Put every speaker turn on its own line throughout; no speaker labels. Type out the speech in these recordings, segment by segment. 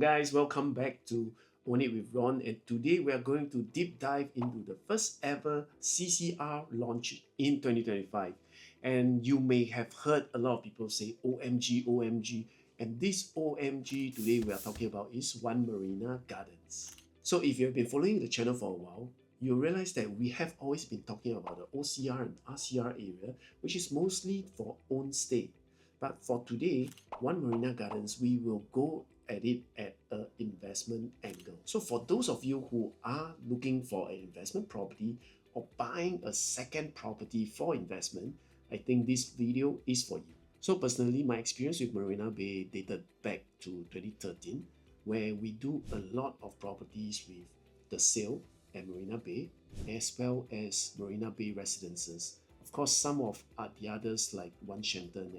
guys, welcome back to Own It with Ron, and today we are going to deep dive into the first ever CCR launch in 2025. And you may have heard a lot of people say OMG, OMG, and this OMG today we are talking about is One Marina Gardens. So if you've been following the channel for a while, you realize that we have always been talking about the OCR and RCR area, which is mostly for own stay. But for today, One Marina Gardens, we will go at it at an investment angle. So for those of you who are looking for an investment property or buying a second property for investment, I think this video is for you. So personally, my experience with Marina Bay dated back to 2013, where we do a lot of properties with the sale at Marina Bay, as well as Marina Bay residences. Of course, some of the others like One Shenton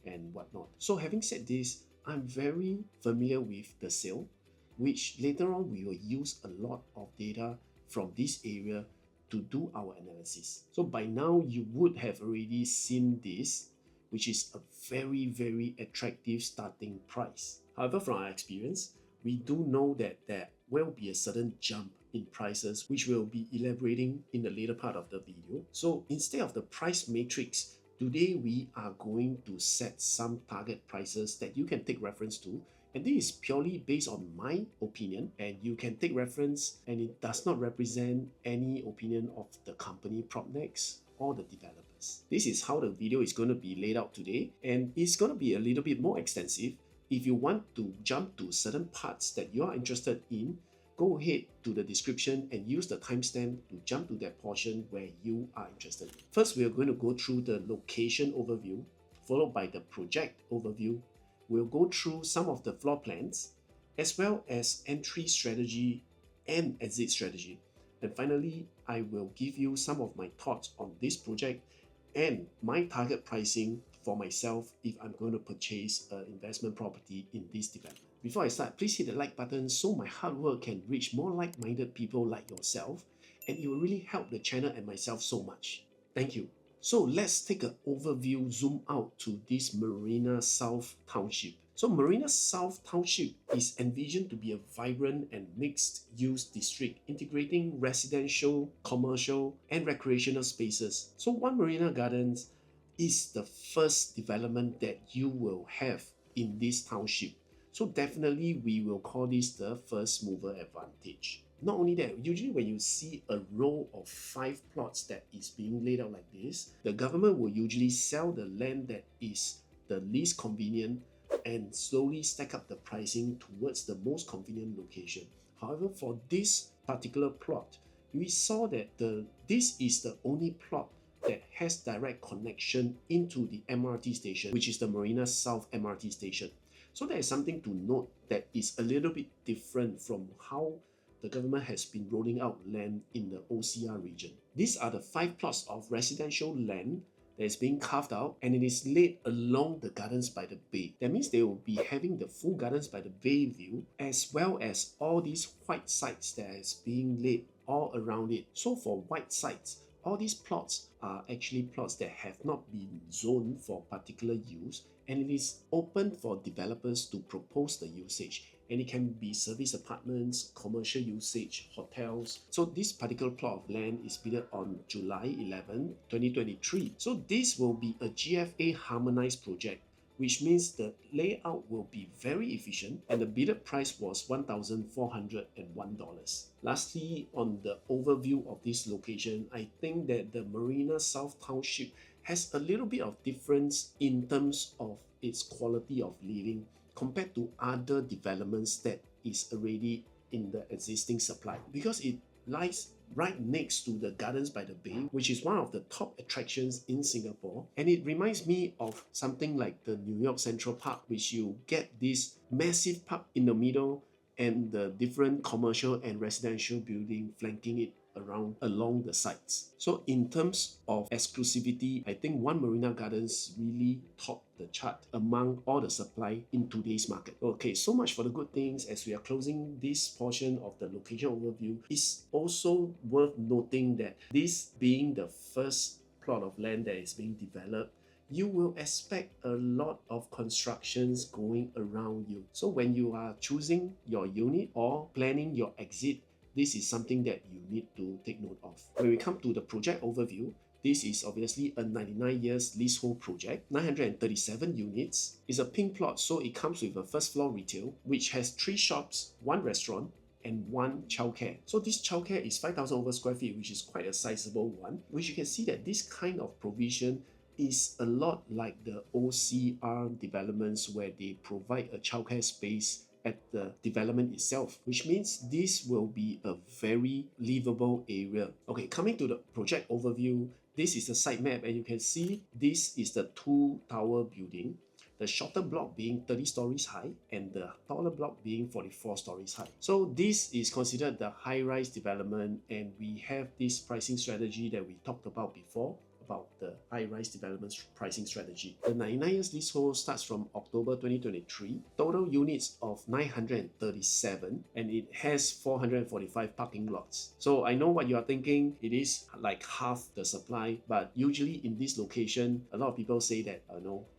and whatnot. So having said this, I'm very familiar with the sale, which later on we will use a lot of data from this area to do our analysis. So by now you would have already seen this, which is a very attractive starting price. However, from our experience, we do know that there will be a sudden jump in prices, which we'll be elaborating in the later part of the video. So instead of the price matrix, today we are going to set some target prices that you can take reference to, and this is purely based on my opinion, and you can take reference, and it does not represent any opinion of the company Propnex or the developers. This is how the video is going to be laid out today, and it's going to be a little bit more extensive. If you want to jump to certain parts that you are interested in, go ahead to the description and use the timestamp to jump to that portion where you are interested in. First, we are going to go through the location overview, followed by the project overview. We'll go through some of the floor plans, as well as entry strategy and exit strategy. And finally, I will give you some of my thoughts on this project and my target pricing for myself if I'm going to purchase an investment property in this development. Before I start, please hit the like button so my hard work can reach more like-minded people like yourself, and it will really help the channel and myself so much. Thank you. So let's take an overview, zoom out to this Marina South Township. So Marina South Township is envisioned to be a vibrant and mixed-use district integrating residential, commercial, and recreational spaces. So One Marina Gardens is the first development that you will have in this township. So definitely we will call this the first mover advantage. Not only that, usually when you see a row of 5 plots that is being laid out like this, the government will usually sell the land that is the least convenient and slowly stack up the pricing towards the most convenient location. However, for this particular plot, we saw that this is the only plot that has direct connection into the MRT station, which is the Marina South MRT station. So there is something to note that is a little bit different from how the government has been rolling out land in the OCR region. These are the 5 plots of residential land that is being carved out, and it is laid along the Gardens by the Bay. That means they will be having the full Gardens by the Bay view, as well as all these white sites that is being laid all around it. So for white sites, all these plots are actually plots that have not been zoned for particular use, and it is open for developers to propose the usage, and it can be service apartments, commercial usage, hotels. So this particular plot of land is bidded on July 11, 2023. So this will be a GFA harmonized project, which means the layout will be very efficient, and the bidded price was $1,401. Lastly, on the overview of this location, I think that the Marina South Township has a little bit of difference in terms of its quality of living compared to other developments that is already in the existing supply, because it lies right next to the Gardens by the Bay, which is one of the top attractions in Singapore, and it reminds me of something like the New York Central Park, which you get this massive park in the middle and the different commercial and residential building flanking it along the sides. So in terms of exclusivity, I think One Marina Gardens really topped the chart among all the supply in today's market. Okay, so much for the good things. As we are closing this portion of the location overview, it's also worth noting that this being the first plot of land that is being developed, you will expect a lot of constructions going around you. So when you are choosing your unit or planning your exit, this is something that you need to take note of. When we come to the project overview, this is obviously a 99 years leasehold project, 937 units. It's a pink plot, so it comes with a first floor retail, which has 3 shops, 1 restaurant, and 1 childcare. So this childcare is 5,000 over square feet, which is quite a sizable one, which you can see that this kind of provision is a lot like the OCR developments where they provide a childcare space at the development itself, which means this will be a very livable area. Okay, coming to the project overview, this is the site map, and you can see this is the 2-tower building, the shorter block being 30 stories high and the taller block being 44 stories high. So this is considered the high-rise development, and we have this pricing strategy that we talked about before, about the high-rise development pricing strategy. The 99 years leasehold starts from October 2023, total units of 937, and it has 445 parking lots. So I know what you are thinking, it is like half the supply, but usually in this location, a lot of people say that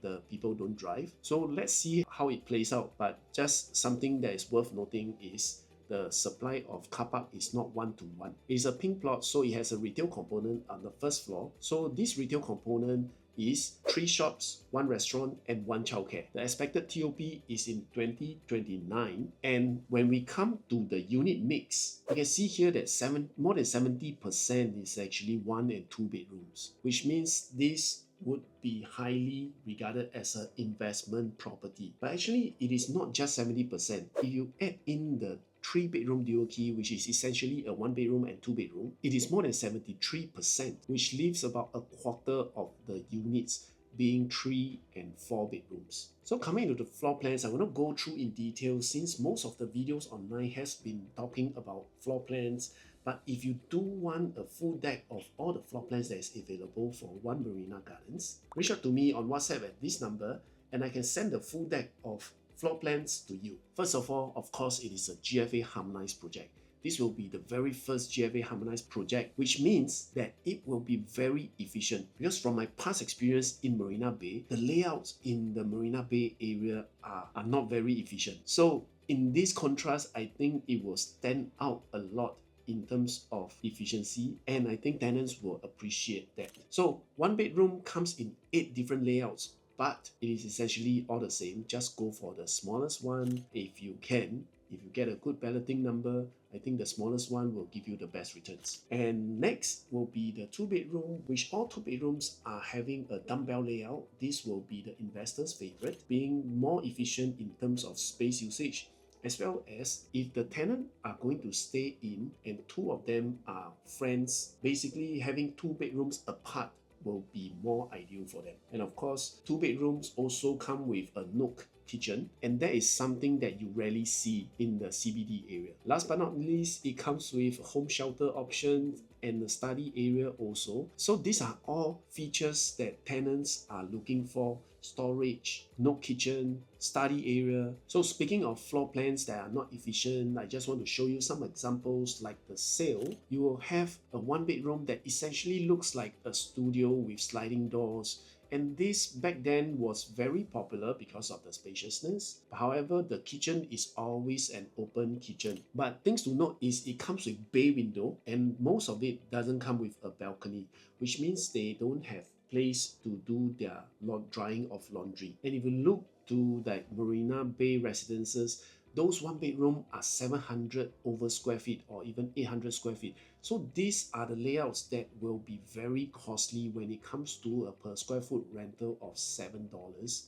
the people don't drive. So let's see how it plays out, but just something that is worth noting is the supply of car park is not one-to-one. It's a pink plot, so it has a retail component on the first floor. So this retail component is 3 shops, 1 restaurant, and 1 childcare. The expected TOP is in 2029. And when we come to the unit mix, you can see here that more than 70% is actually 1 and 2 bedrooms, which means this would be highly regarded as an investment property. But actually, it is not just 70%. If you add in the 3-bedroom dual key, which is essentially a 1-bedroom and 2-bedroom, it is more than 73%, which leaves about a quarter of the units being 3 and 4 bedrooms. So coming to the floor plans, I will not go through in detail since most of the videos online has been talking about floor plans. But if you do want a full deck of all the floor plans that is available for One Marina Gardens, reach out to me on WhatsApp at this number, and I can send the full deck of floor plans to you. First of all, of course, it is a GFA harmonized project. This will be the very first GFA harmonized project, which means that it will be very efficient. Because from my past experience in Marina Bay, the layouts in the Marina Bay area are not very efficient. So in this contrast, I think it will stand out a lot in terms of efficiency, and I think tenants will appreciate that. So 1 bedroom comes in 8 different layouts, but it is essentially all the same. Just go for the smallest one if you can. If you get a good balloting number, I think the smallest one will give you the best returns. And next will be the 2-bedroom, which all 2 bedrooms are having a dumbbell layout. This will be the investor's favorite, being more efficient in terms of space usage, as well as if the tenant are going to stay in and 2 of them are friends, basically having 2 bedrooms apart will be more ideal for them. And of course, 2 bedrooms also come with a nook kitchen, and that is something that you rarely see in the CBD area. Last but not least, it comes with home shelter options and the study area also. So these are all features that tenants are looking for: storage, nook kitchen, study area. So speaking of floor plans that are not efficient, I just want to show you some examples. Like the sale, you will have a 1-bedroom that essentially looks like a studio with sliding doors. And this back then was very popular because of the spaciousness. However, the kitchen is always an open kitchen. But things to note is it comes with bay window, and most of it doesn't come with a balcony, which means they don't have place to do their drying of laundry. And if you look to like Marina Bay residences, those 1-bedroom are 700 over square feet or even 800 square feet. So these are the layouts that will be very costly when it comes to a per square foot rental of $7.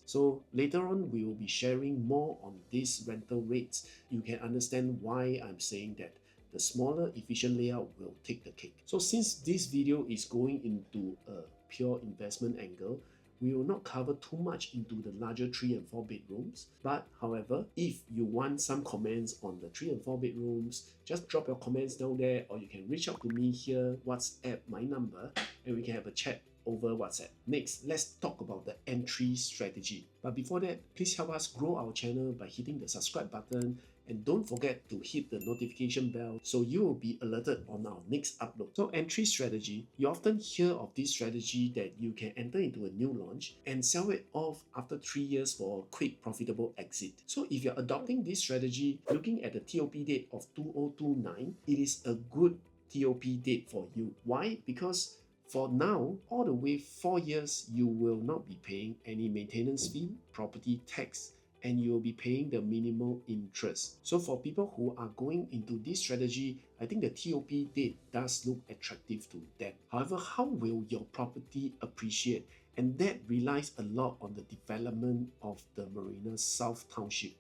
So later on, we will be sharing more on these rental rates. You can understand why I'm saying that the smaller efficient layout will take the cake. So since this video is going into a pure investment angle, we will not cover too much into the larger 3 and 4 bedrooms. But however, if you want some comments on the 3 and 4 bedrooms, just drop your comments down there, or you can reach out to me here, WhatsApp my number, and we can have a chat over WhatsApp. Next, let's talk about the entry strategy. But before that, please help us grow our channel by hitting the subscribe button and don't forget to hit the notification bell so you will be alerted on our next upload. So entry strategy, you often hear of this strategy that you can enter into a new launch and sell it off after 3 years for a quick profitable exit. So if you're adopting this strategy, looking at the TOP date of 2029, it is a good TOP date for you. Why? Because for now, all the way 4 years, you will not be paying any maintenance fee, property tax, and you will be paying the minimal interest. So for people who are going into this strategy, I think the TOP date does look attractive to them. However, how will your property appreciate? And that relies a lot on the development of the Marina South Township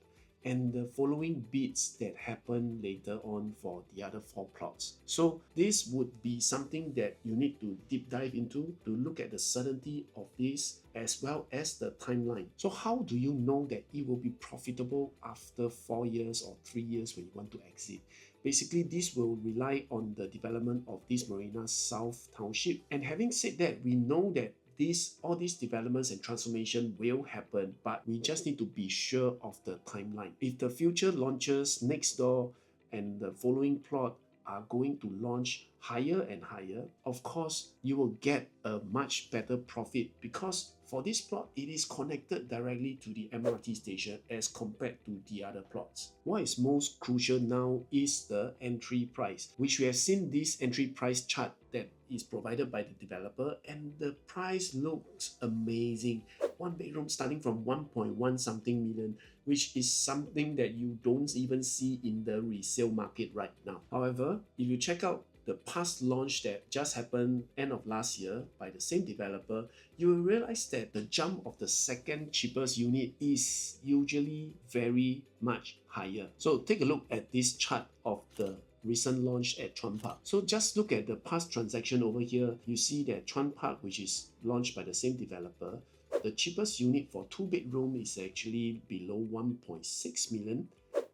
and the following bids that happen later on for the other 4 plots. So this would be something that you need to deep dive into to look at the certainty of this as well as the timeline. So how do you know that it will be profitable after 4 years or 3 years when you want to exit? Basically, this will rely on the development of this Marina South Township. And having said that, we know that all these developments and transformation will happen, but we just need to be sure of the timeline. If the future launches next door and the following plot are going to launch higher and higher, of course, you will get a much better profit because for this plot, it is connected directly to the MRT station as compared to the other plots. What is most crucial now is the entry price, which we have seen this entry price chart that is provided by the developer, and the price looks amazing. 1 bedroom starting from 1.1 something million, which is something that you don't even see in the resale market right now. However, if you check out the past launch that just happened end of last year by the same developer, you will realize that the jump of the second cheapest unit is usually very much higher. So take a look at this chart of the recent launch at Chuan Park. So just look at the past transaction over here. You see that Chuan Park, which is launched by the same developer, the cheapest unit for 2 bedroom is actually below 1.6 million.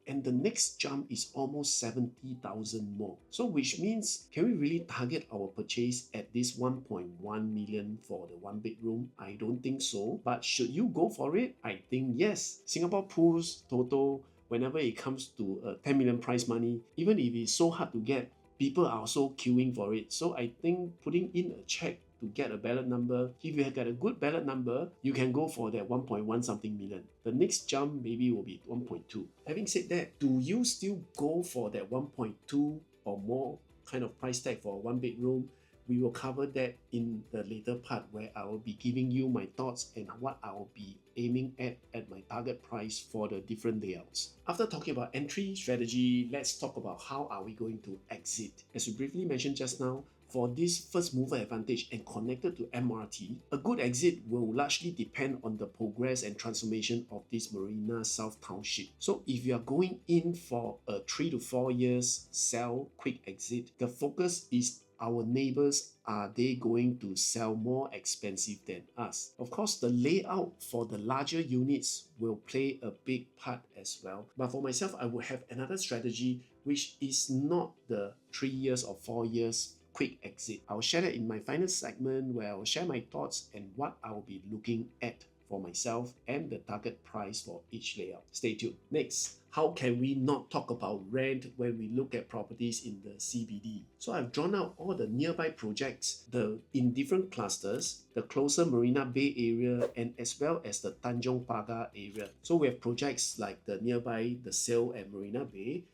And the next jump is almost 70,000 more. So which means, can we really target our purchase at this 1.1 million for the 1 bedroom? I don't think so. But should you go for it? I think yes. Singapore Pools total, whenever it comes to a 10 million prize money, even if it's so hard to get, people are also queuing for it. So I think putting in a check to get a ballot number, if you have got a good ballot number, you can go for that 1.1 something million. The next jump maybe will be 1.2. Having said that, do you still go for that 1.2 or more kind of price tag for a 1 bedroom? We will cover that in the later part where I will be giving you my thoughts and what I will be aiming at my target price for the different layouts. After talking about entry strategy, let's talk about how are we going to exit. As we briefly mentioned just now, for this first mover advantage and connected to MRT, a good exit will largely depend on the progress and transformation of this Marina South Township. So if you are going in for a 3 to 4 years sell quick exit, the focus is our neighbors, are they going to sell more expensive than us? Of course, the layout for the larger units will play a big part as well. But for myself, I would have another strategy which is not the 3 years or 4 years quick exit. I'll share that in my final segment where I'll share my thoughts and what I'll be looking at for myself and the target price for each layout. Stay tuned. Next, how can we not talk about rent when we look at properties in the CBD? So I've drawn out all the nearby projects in different clusters, the closer Marina Bay area and as well as the Tanjong Pagar area. So we have projects like the nearby the sale at Marina Bay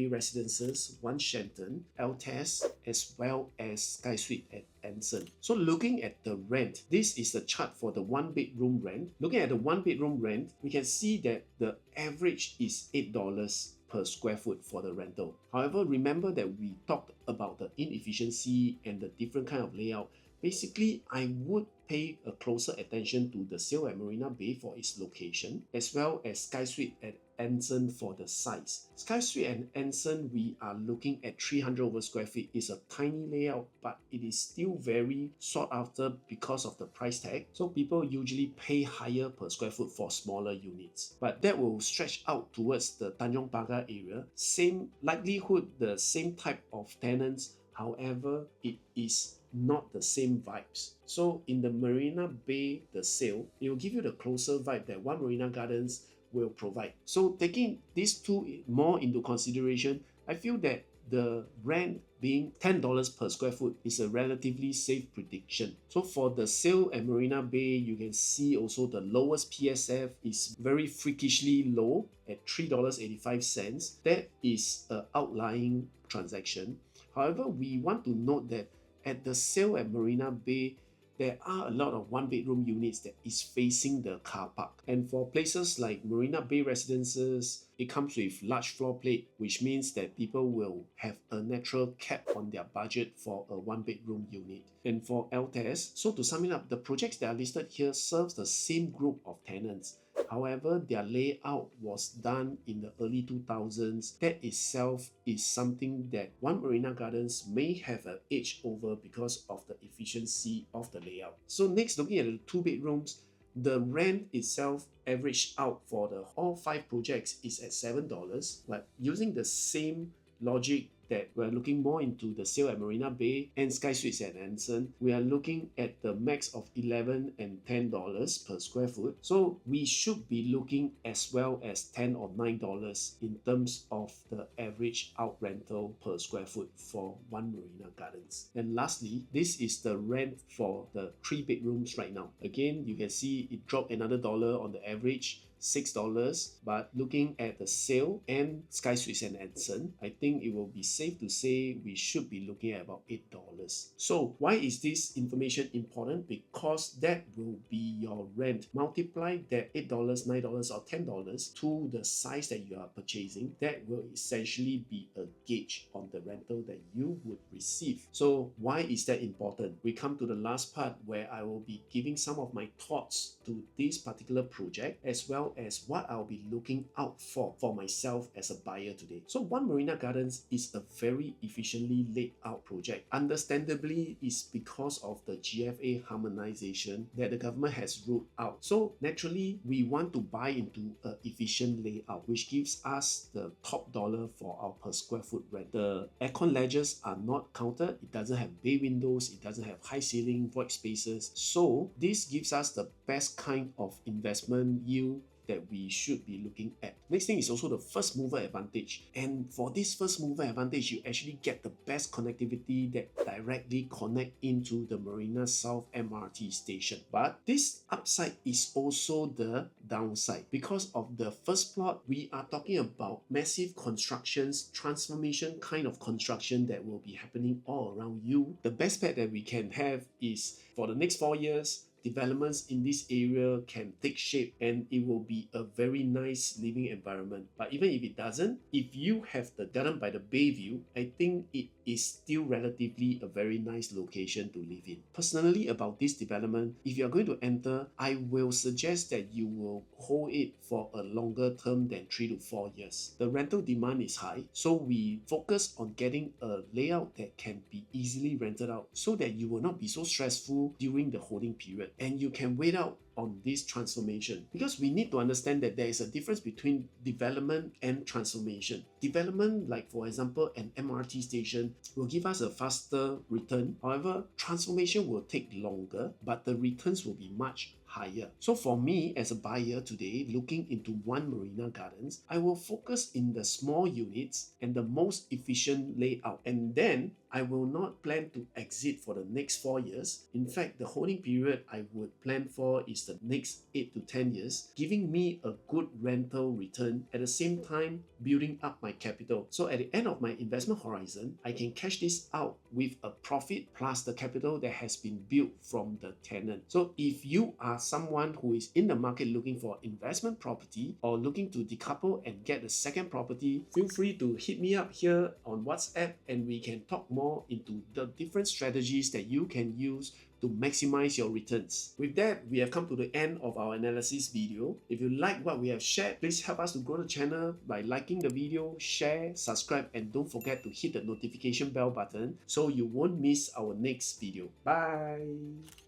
Residences, One Shenton, LTES, as well as Sky Suite at Anson. So looking at the rent, this is the chart for the 1 bedroom rent. Looking at the 1 bedroom rent, we can see that the average is $8 per square foot for the rental. However, remember that we talked about the inefficiency and the different kind of layout. Basically, I would pay a closer attention to the sale at Marina Bay for its location, as well as Sky Suite at Anson for the size. Sky Suite and Anson, we are looking at 300 over square feet. It's a tiny layout, but it is still very sought after because of the price tag. So people usually pay higher per square foot for smaller units. But that will stretch out towards the Tanjong Pagar area. Same likelihood, the same type of tenants. However, it is not the same vibes. So in the Marina Bay, the sale, it will give you the closer vibe that One Marina Gardens will provide. So taking these two more into consideration, I feel that the rent being $10 per square foot is a relatively safe prediction. So for the sale at Marina Bay, you can see also the lowest PSF is very freakishly low at $3.85. That is an outlying transaction. However, we want to note that at the sale at Marina Bay, there are a lot of one-bedroom units that is facing the car park. And for places like Marina Bay Residences, it comes with large floor plate, which means that people will have a natural cap on their budget for a one-bedroom unit. And for LTES, so to sum it up, the projects that are listed here serves the same group of tenants. However, their layout was done in the early 2000s. That itself is something that One Marina Gardens may have an edge over because of the efficiency of the layout. So next, looking at the two bedrooms, the rent itself averaged out for all 5 projects is at $7. But using the same logic that we're looking more into the sale at Marina Bay and Sky Suites at Anson, we are looking at the max of $11 and $10 per square foot. So we should be looking as well as $10 or $9 in terms of the average out rental per square foot for One Marina Gardens. And lastly, this is the rent for the 3 bedrooms right now. Again, you can see it dropped another dollar on the average, $6, but looking at the sale and Sky Suites and Anson, I think it will be safe to say we should be looking at about $8. So why is this information important? Because that will be your rent. Multiply that $8, $9 or $10 to the size that you are purchasing. That will essentially be a gauge on the rental that you would receive. So why is that important? We come to the last part where I will be giving some of my thoughts to this particular project as well as what I'll be looking out for myself as a buyer today. So One Marina Gardens is a very efficiently laid out project. Understandably, it's because of the GFA harmonization that the government has ruled out. So naturally, we want to buy into an efficient layout, which gives us the top dollar for our per square foot rent. The aircon ledges are not counted. It doesn't have bay windows. It doesn't have high ceiling, void spaces. So this gives us the best kind of investment yield that we should be looking at. Next thing is also the first mover advantage. And for this first mover advantage, you actually get the best connectivity that directly connect into the Marina South MRT station. But this upside is also the downside. Because of the first plot, we are talking about massive constructions, transformation kind of construction that will be happening all around you. The best bet that we can have is for the next 4 years, developments in this area can take shape and it will be a very nice living environment. But even if it doesn't, if you have the Garden by the Bay view, I think it is still relatively a very nice location to live in. Personally, about this development, if you are going to enter, I will suggest that you will hold it for a longer term than 3 to 4 years. The rental demand is high, so we focus on getting a layout that can be easily rented out so that you will not be so stressful during the holding period and you can wait out on this transformation, because we need to understand that there is a difference between development and transformation. Development, like for example an MRT station, will give us a faster return. However, transformation will take longer, but the returns will be much higher. So for me as a buyer today looking into One Marina Gardens, I will focus in the small units and the most efficient layout, and then I will not plan to exit for the next 4 years. In fact, the holding period I would plan for is the next 8 to 10 years, giving me a good rental return at the same time building up my capital. So at the end of my investment horizon, I can cash this out with a profit plus the capital that has been built from the tenant. So if you are someone who is in the market looking for investment property or looking to decouple and get a second property, feel free to hit me up here on WhatsApp and we can talk more into the different strategies that you can use to maximize your returns. With that, we have come to the end of our analysis video. If you like what we have shared, please help us to grow the channel by liking the video, share, subscribe, and don't forget to hit the notification bell button so you won't miss our next video. Bye!